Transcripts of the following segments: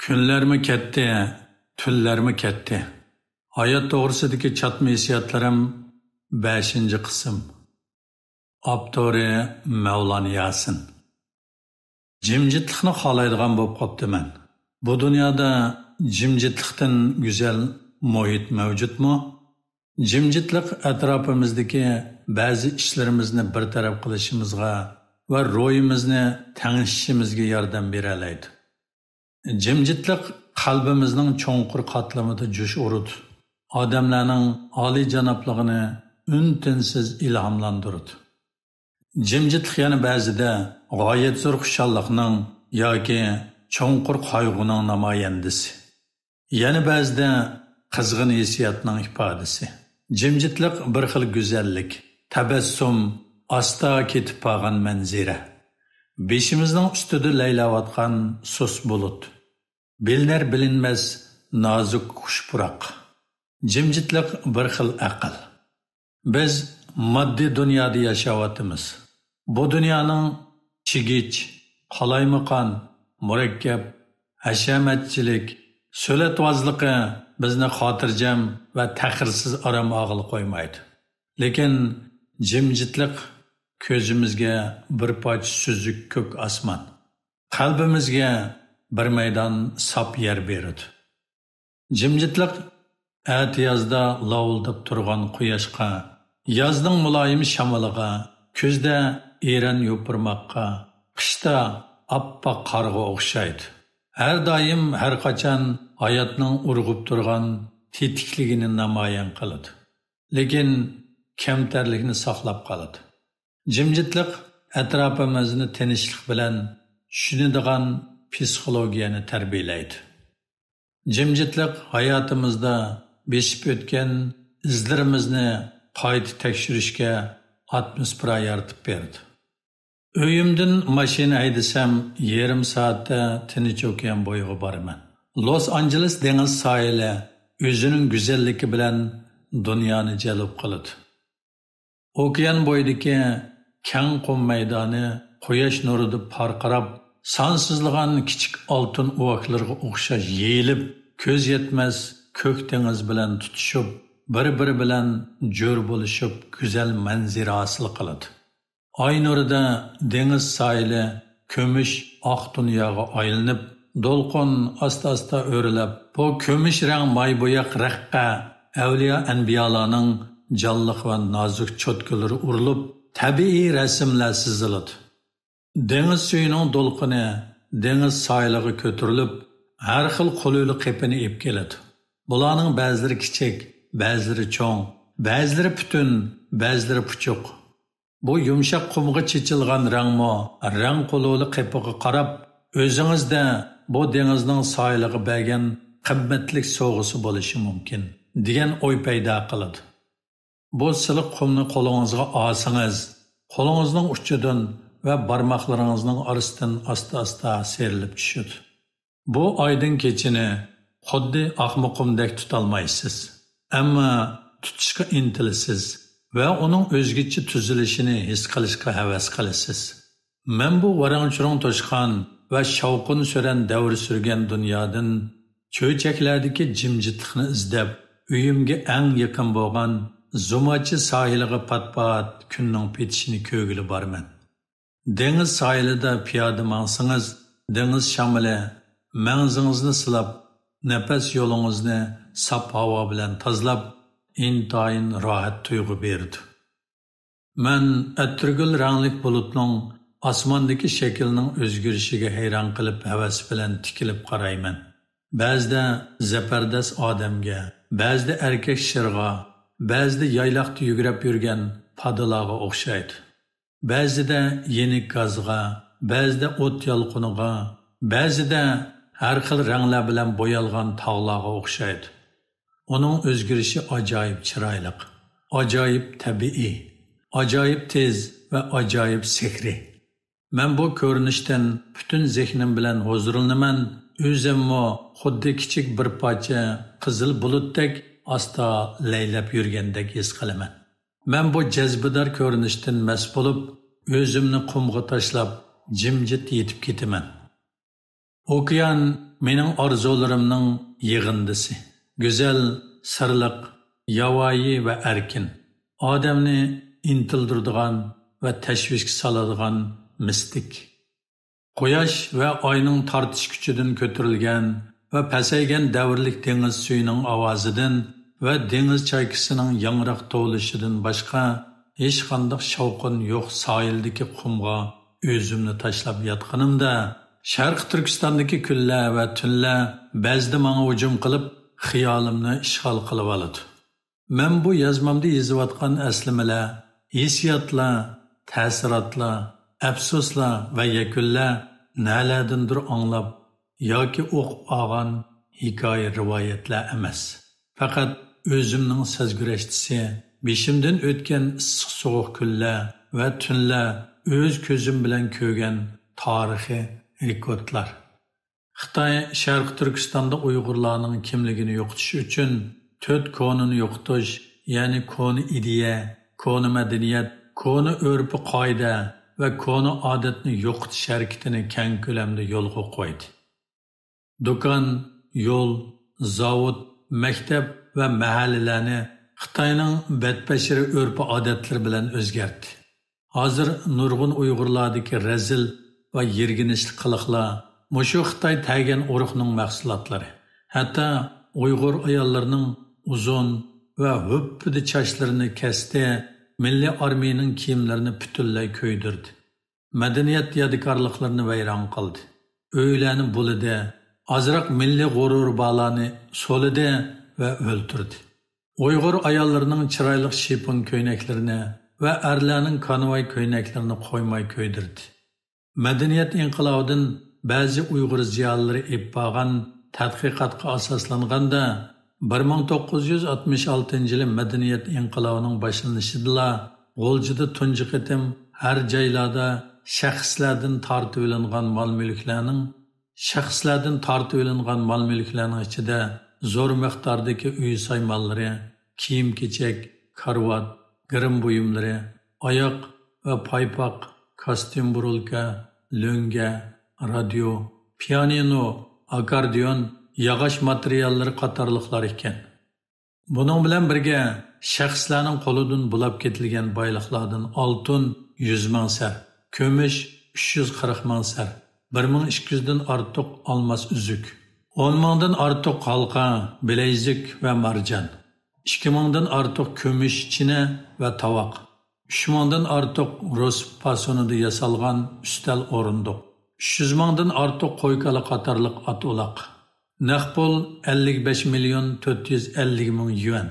Kunlarmi ketdi, tunlarmi ketdi. Hayot to'g'risidagi chatma hissiyotlarim 5-qism. Avtori Mavlon Yasin. Jimjitlikni xohlaydigan bo'lib qoptiman. Bu dunyoda jimjitlikdan go'zal muhit mavjudmi? Jimjitlik atrofimizdagi ba'zi ishlarimizni bartaraf qilishimizga va ro'yimizni tangishishimizga yordam beradi. Jimjitlik qalbimizning cho'nqur qatlamida jo'sh uradi. Odamlarning oliyjanobligini untinsiz ilhomlantiradi. Jimjitlik yana ba'zida g'oyat zo'r xushallikning yoki cho'nqur qayg'uning namoyandasi. Yana ba'zida qizg'in hissiyotning ifodasi. Jimjitlik bir xil go'zallik, tabassum, asta ketib qolgan manzara. Beshimizning ustida laylayotgan sus bulut. Bilinar bilinmas nozik xushpuroq. Jimjitlik bir xil aql. Biz moddiy dunyoda yashayotimiz. Bu dunyoning chigich, qalaymaqon, murakkab, hashamatchilik, so'latvozligi bizni xotirjam va tahirsiz aram og'il qo'ymaydi. Lekin jimjitlik ko'zimizga bir poch suzuk ko'k osmon, qalbimizga bir maydon sop yer beradi. Jimjitlik atiyozda lovuldab turgan quyoshqa, yozning muloyim shamoliga, kuzda eran yo'pirmoqqa, qishda oppoq qorga o'xshaydi. Har doim har qachon hayotning urg'ib turgan tetikligini namoyon qiladi. Lekin kamtarlikni saqlab qoladi. Jimjitlik atrofimizni tinchlik bilan tushunadigan psixologiyani tarbiyalaydi. Jimjitlik hayotimizda besib o'tgan izlarimizni qayta tekshirishga atmosfera yaratib berdi. Uyimdan mashina haydasam yarim soatda tinch okean bo'yiga boraman. Los Angeles dengiz sohili o'zining go'zalligi bilan dunyoni jalb qiladi. Okean bo'yidagi keng qum maydoni quyosh nurida parqarab, sonsizlagan kichik oltin uvoqlarga o'xshash yeyilib, ko'z yetmas ko'k dengiz bilan tutishib, bir-biri bilan jo'r bo'lishib, go'zal manzara hosil qiladi. Ay nurida dengiz sohili ko'mish oq dunyoga aylanib, do'lqin asta-asta o'rilib, bu ko'mish rang maybo'yoq raqqa avliyo anbiyolarning jonliq va nozik cho'tkalari urilib, tabiiy rasmlar chiziladi. Dengiz suyining do'lqini dengiz sohiliga ko'tarilib, har xil qo'luli qepini ep keladi. Bularning ba'zilari kichik, ba'zilari cho'ng, ba'zilari butun, ba'zilari puchuq. Bu yumshoq qumga chechilgan rangmo, rang qo'luli qepiga qarab, o'zingizda bu dengizning sohiliga bergan qimmatlik sovg'asi bo'lishi mumkin degan o'y paydo qiladi. Bu siliq qumni qo'lingizga olsangiz, qo'lingizning uchidan va barmoqlaringizning orasidan asta-asta serilib tushadi. Bu oydin kechini xuddi oqmoqumdek tutolmaysiz, ammo tutishga intilasiz va uning o'zgacha tuzilishini his qilishga havas qilasiz. Men bu varang-churang to'shqan va shavqin suran davr surgan dunyodan cho'chaklardagi jimjitlikni izlab, uyimga eng yaqin bo'lgan Zumachi sohiliga pat-pat kunning petishini ko'gili borman. Dengiz sohilida piyoda mangsangiz, dengiz shamoli mangzingizni silab, nafas yo'lingizni sap havo bilan tozalab, intayin rohat tuyg'u berdi. Men atirgul ranglik bulutning osmondagi shaklining o'zgarishiga hayron qilib, havas bilan tikilib qarayman. Ba'zida zafardas odamga, ba'zida erkak shirg'a, ba'zida yayloqda yugurib yurgan padalarga o'xshaydi. Ba'zida yenik gazga, ba'zida o't yolqiniga, ba'zida har xil ranglar bilan bo'yalgan tog'larga o'xshaydi. Uning o'zgarishi ajoyib chiroyli, ajoyib tabiiy, ajoyib tez va ajoyib sehri. Men bu ko'rinishdan butun zehnim bilan huzurlanaman. O'zimmo xuddi kichik bir parcha qizil bulutdek asta laylab yurgandek his qilaman. Men bu jazbidor ko'rinishdan mast bo'lib, o'zimni qumga tashlab, jimjit yetib ketaman. Okean mening orzularimning yig'indisi. Go'zal, sirliq, yovvoyi va erkin. Odamni intildiradigan va tashvishga soladigan mistik. Quyosh va oyning tortish kuchidan ko'tarilgan va pasaygan davrlik dengiz suyining ovozidan va dengiz chaykisining yangroq to'vilishidan boshqa hech qanday shovqin yo'q sohildagi qumga o'zimni tashlab yotganimda Sharq Turkistondagi kunlar va tunlar ba'zida menga hujum qilib, xiyolimni ishg'ol qilib oladi. Men bu yozmamda yozayotgan aslimilar, hissiyotlar, ta'sirotlar, afsuslar va yakunlar nalardandir anglab yoki o'qib olgan hikoya rivoyatlar emas. Faqat o'zimning sezgirashtisi, beshimdan o'tgan issiq sovuq kunlar va tunlar o'z ko'zim bilan ko'rgan tarixiy rekordlar. Xitoy Sharq Turkistonda Uyg'urlarning kimligini yo'qotish uchun 4 konini yo'qotish, ya'ni koni ideya, koni madaniyat, koni urfi qoida va koni odatni yo'qotish harakatini keng ko'lamda yo'lga qo'ydi. Do'kon, yo'l, zavod, maktab va mahallalarni Xitoyning badbashara urfi odatlari bilan o'zgartdi. Hozir nurg'un Uyg'urlardagi razil va yerginishli qiliqlar mushu Xitoy taygan urug'ning mahsulotlari. Hatto Uyg'ur ayollarining uzun va hüppidi chochlarini kesdi, milliy armiyaning kiyimlarini butunlay ko'ydirdi. Madaniyat yodikorliklarini vayron qildi. Uylarni bulidi, azroq milliy g'urur balani so'lidi va o'ltirdi. Uyg'ur ayollarining chiroyli shipon ko'ynaklarini va erlarning konvoy ko'ynaklarini qo'ymay ko'ydirdi. Madaniyat inqilobidan ba'zi Uyg'ur ziyolilari eppagan tadqiqotga asoslanganda 1966-yili madaniyat inqilobining boshlanishida G'oljida tunji qitim har joylarda shaxslardan tortib olingan mol-mulklarning ichida zo'r miqdordagi uy saymallari, kiyim-kechak, karvat, girim buyumlari, oyoq va paypoq, kostyum burulka, lo'nga, radio, pianino, akordeon, yog'och materiallari qatorliqlar ekan. Buning bilan birga shaxslarning qo'lidan bulab ketilgan boyliqlardan oltin 100 ming sar, kumush 340 ming sar, 1200 dan ortiq olmos uzuk, 10 mingdan ortiq halqa, bilezik va marjon, 2 mingdan ortiq kumush china va tovoq, 3 mingdan ortiq rus fasonida yasalgan ustal o'rindiq, 300 mingdan ortiq qo'ykala qatorliq at-uloq. Naqpol 55 million 450 ming yuan,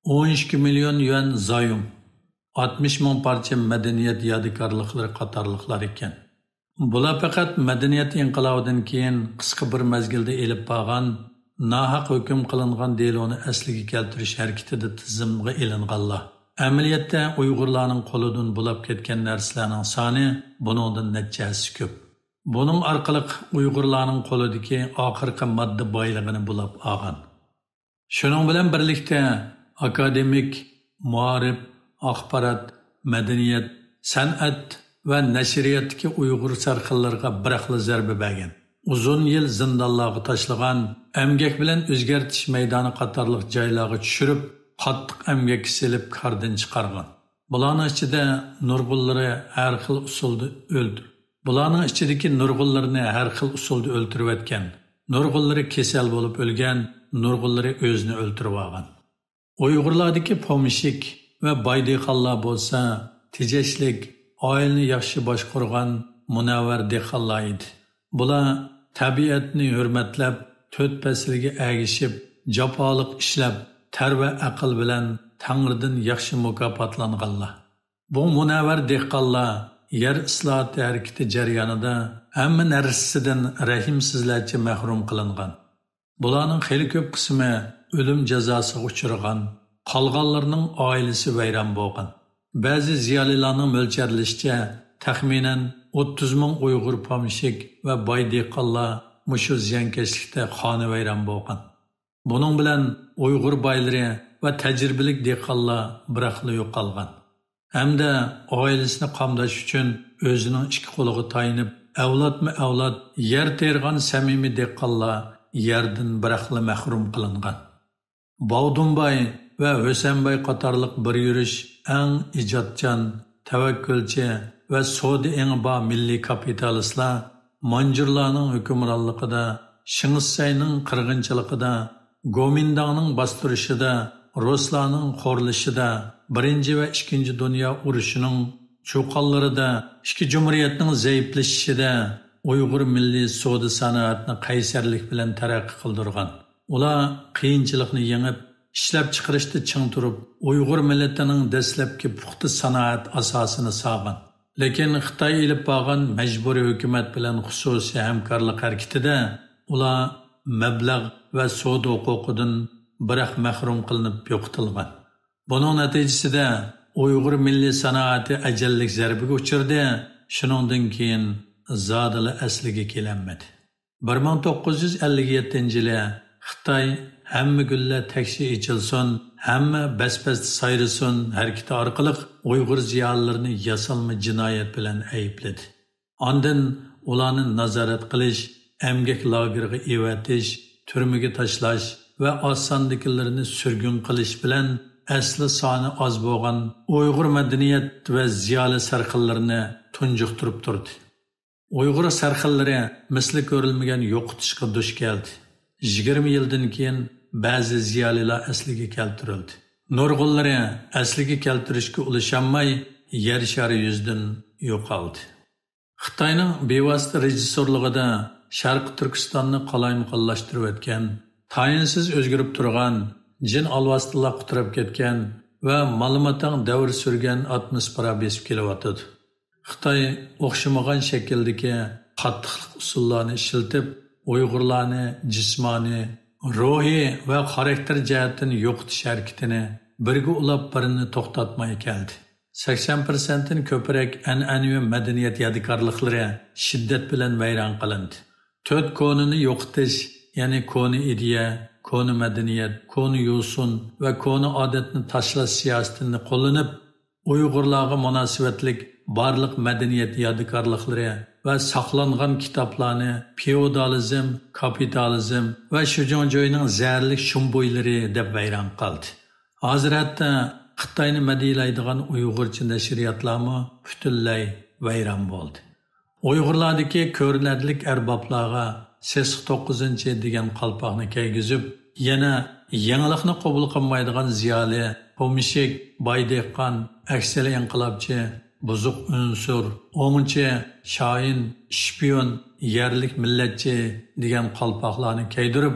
12 million yuan zayum, 60 ming parcha madaniyat yodikorliklari qatorliqlar ekan. Bular faqat madaniyat inqilobidan keyin qisqa bir mezgilda elib borgan, nahaq hukm qilingan deloni asliga keltirish harakatida tizimga ilinganlar. Amaliyotda Uyg'urlarning qo'lidan bulab ketgan narsalarning soni buningdan nechasi ko'p. Buning orqali Uyg'urlarning qo'lidagi oxirgi modda boyligini bulab olgan. Shuning bilan birlikda akademik, muarif, axborot, madaniyat, san'at va nashriyatdagi Uyg'ur sarxillariga biraqli zarba bergan. Uzun yil zindonlarga tashlagan, emgak bilan o'zgartish maydoni qatorliq joylarga tushirib, qattiq emgak silib qardan chiqargan. Bularning ichida nurg'unlari har xil usulda o'ldi. Bularning ichidagi nurg'unlarni har xil usulda o'ltirib o'tgan. Nurg'unlari kasal bo'lib o'lgan, nurg'unlari o'zini o'ltirib olgan. Uyg'urlardagi pomishik va boydexonlar bo'lsa, tejashlik, oilani yaxshi boshqargan munavvar dehqonlar edi. Bular tabiatni hurmatlab, 4 faslga agishib, jafoliq ishlab, tar va aql bilan Tangridan yaxshi mukofotlanganlar. Bu munavvar dehqonlar yer islohoti harakati jarayonida hamma narsasidan rahimsizlarcha mahrum qilingan. Bularning xeyli ko'p qismi o'lim jazosiga uchragan, qolganlarning oilasi vayron bo'lgan. Ba'zi ziyolilarning mo'ljallashicha taxminan 30 ming Uyg'ur pomishik va boy dehqonlar mushu ziyonkashlikda qoni vayron bo'lgan. Buning bilan Uyg'ur boylari va tajribali dehqonlar biraqli yo'qolgan. Hamda oilasini qamdash uchun o'zining ikki qo'liga tayinib avlodma-avlod yer tergan samimiy dehqonlar yerdan biraqli mahrum qilingan. Bog'dunboy va Husanboy qatorliq bir yurish eng ijodchan, tavakkulchi va sodi eng ba milliy kapitalistlar Manjurlarning hukmronligida, Shingissayning qirg'inchiligida, Gomindangning bostirishida, Ruslarning xo'rlishida, birinchi va ikkinchi dunyo urushining cho'qonlarida, ikki jumhuriyatning zaiflashishida Uyg'ur milliy savdo sanoatini qaysarlik bilan taraqqiy qildirgan. Ular qiyinchilikni yengib, ishlab chiqarishda ching turib, Uyg'ur millatining dastlabki puxta sanoat asosini sog'gan. Lekin Xitoy ilib borgan majburiy hukumat bilan xususiy hamkorlik harakatida ular mablag' va savdo huquqidan biroq mahrum qilinib yo'qitilgan. Buning natijasida Uyg'ur milliy sanoati ajallik zarbiga uchirdi. Shuningdan keyin zodila asliga kelanmadi. 1957-yili Xitoy hamma gullar taksi ichilsin, hamma bas-bas sayrisin harakati orqali Uyg'ur ziyolilarini yasalma jinoyat bilan aybladi. Ondan ularni nazorat qilish, emgak lageriga evatish, turmaga tashlash va osondikilarni surgun qilish bilan asli soni oz bo'lgan Uyg'ur madaniyat va ziyoli sarxillarni tunjuqtirib turdi. Uyg'ur sarxillari misli ko'rilmagan yo'qotishga duch keldi. 20 yildan keyin ba'zi ziyolilar asliga keltirildi. Nurg'unlari asliga keltirishga ulashamay yer shari yuzdan yo'qoldi. Xitoyning bevosita rejissorligida Sharq Turkistonni qalaymaqonlashtirib o'tgan, tayinsiz o'zgarib turgan, jin alvastilla qutirib ketgan va ma'lumotdan davr surgan atmosfera besib kelyotdi. Xitoy o'xshamagan shakldagi qattiqlik usullarni ishlatib, Uyg'urlarni jismoniy, ruhiy va xarakter jihatdan yo'qotish harakatini birga ulab birini to'xtatmay keldi. 80%dan ko'proq an'anaviy madaniyat yodikorliklari shiddat bilan vayron qilindi. 4 konini yo'qotish, ya'ni koni ideya, koni madaniyat, koni yo'sun va koni odatni tashlash siyosatini qo'llanib, Uyg'urlarga munosabatlik barliq madaniyat yodikorliklari va saqlangan kitoblarni feodalizm, kapitalizm va Shujongjoyning zarlik shumbo'ylari deb vayron qildi. Hozir hatto Xitoyni madiylaydigan Uyg'urcha nashriyotlarmi butunlay vayron bo'ldi. Uyg'urlardagi ko'rinarlik arboblarga Sesq 9 degan qalpoqni kiygizib, yana yangilikni qabul qilmaydigan ziyoli, pomishik, boydehqon, aksali inqilobchi, buzuq unsur, o'ngchi, shoin, shpion, yerlik millatchi degan qalpoqlarni kiydirib,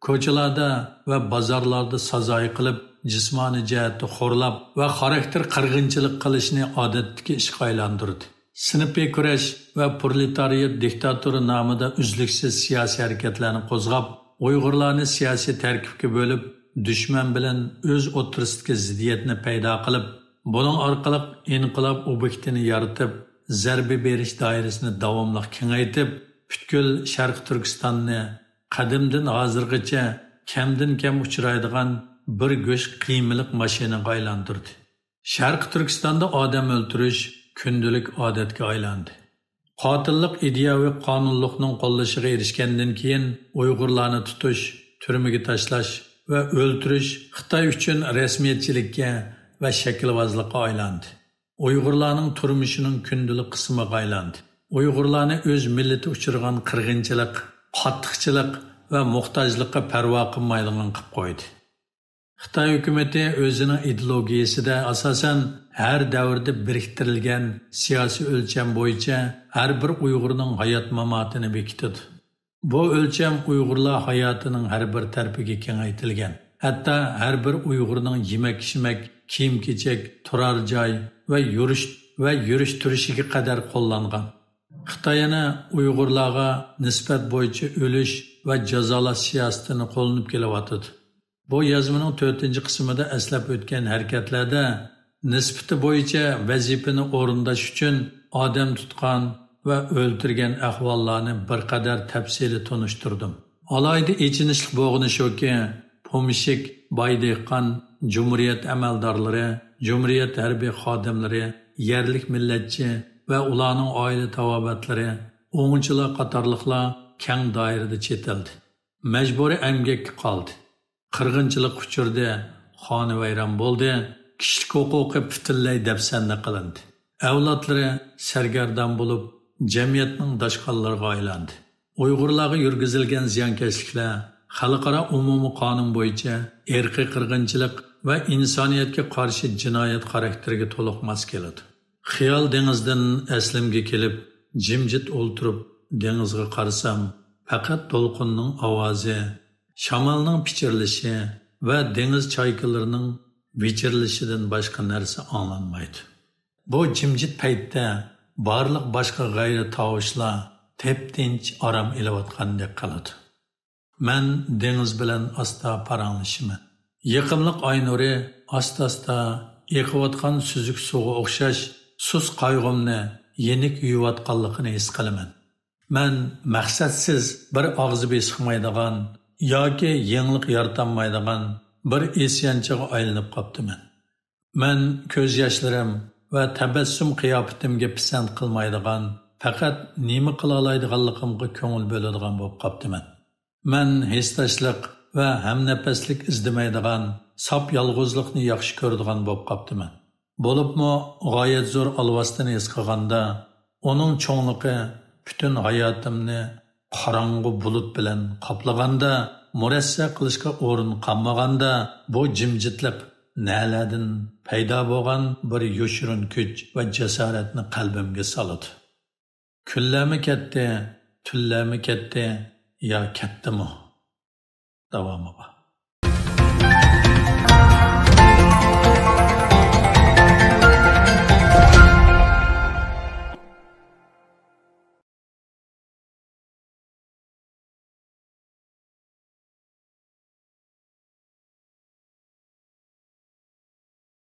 ko'chalarda va bozorlarda sazoy qilib, jismoniy jihatda xo'rlab va xarakter qirg'inchilik qilishni odatdagi ishga aylantirdi. Sinfiy kurash va proletariat diktatori nomida uzluksiz siyosiy harakatlarni qo'zg'ab, Uyg'urlarni siyosiy tarkibga bo'lib, dushman bilan o'z o'tirisidagi ziddiyatni paydo qilib, buning orqali inqilob obyektini yaratib, zarba berish doirasini davomli kengaytib, butkul Sharq Turkistonni qadimdan hozirgacha kamdan kam uchraydigan bir go'sht qiymiliq mashinaga aylantirdi. Sharq Turkistonda odam o'ldirish kundalik odatga aylandi. Qotillik ideyaviy qonunlikning qo'llashiga erishgandan keyin Uyg'urlarni tutish, turmaga tashlash va o'ldirish Xitoy uchun rasmiyatchilikka va shaklvozlikqa aylandi. Uyg'urlarning turmushining kundalik qismiga aylandi. Uyg'urlarni o'z millati uchirgan qirg'inchilik, qattiqchilik va muhtojlikqa parvo qilmaydigan qilib qo'ydi. Xitoy hukumati o'zining ideologiyasida asosan har davrda biriktirilgan siyosiy o'lcham bo'yicha har bir Uyg'urning hayot mamotini bekitdi. Bu o'lcham Uyg'urlar hayotining har bir tarafiga kengaytirilgan. Hatto har bir Uyg'urning yemak-ichmak, kiyim-kechak, turar joy va yurish turishiga qadar qo'llangan. Xitoy yana Uyg'urlarga nisbat bo'yicha o'lish va jazolash siyosatini qo'llanib kelyapti. Bu yozmaning 4-qismida eslab o'tgan harakatlarda nisbati bo'yicha vazifani o'rindash uchun odam tutgan va o'ldirgan ahvollarni bir qadar tafsili tunishtirdim. Alayda echinishli bo'g'ini shuki, pomishik, boydehqon, jumhuriyat amaldorlari, jumhuriyat harbiy xodimlari, yerlik millatchi va ularning oila tavobatlari o'ngchilar qatorliqlar keng doirada chetildi. Majburiy emgakka qoldi. Qirg'inchilik uchirdi, xonavayron bo'ldi, kishilik huquqi butunlay dafsanda qilindi. Avlodlari sargardon bo'lib, jamiyatning dashqonlariga aylandi. Uyg'urlarga yurgizilgan ziyonkashliklar xalqaro umumiy qonun bo'yicha irqiy qirg'inchilik va insoniyatga qarshi jinoyat xarakteriga to'liq mos keladi. Xiyol dengizdan aslimga kelib, jimjit o'ltirib dengizga qarasam, faqat to'lqinning ovozi, shamolning pichirlishi va dengiz choykalarining vichirlishidan boshqa narsa anglanmaydi. Bu jimjit paytda barliq boshqa g'ayri tovushlar tep-tinch orom ilayotgandek qiladi. Men dengiz bilan asta paranglashiman. Yiqimliq oy nuri asta-asta eqiyotgan suzuk suvga o'xshash sus qayg'umni yenik yuyayotganligini his qilaman. Men maqsadsiz bir og'zi besiqmaydigan yoki yenglik yaratolmaydigan bir isyanchiga aylanib qolibdiman. Men ko'z yoshlarim va tabassum qiyofatimga pisand qilmaydigan, faqat nima qila oladiganligimga ko'ngil bo'ladigan bo'lib qolibdiman. Men hesdashlik va hamnafaslik izdamaydigan, sap yolg'izlikni yaxshi ko'radigan bo'lib qolibdiman. Bo'libmi g'oyat zo'r alvostini his qilganda, uning cho'ngligi butun hayotimni qorong'u bulut bilan qoplaganda, murassa qilishga o'rin qolmaganda, bu jimjitlik nalardan paydo bo'lgan bir yoshirin kuch va jasoratni qalbimga soladi. Kunlarmi ketdi, tunlarmi ketdi, yo ketdimi? Davomi bor.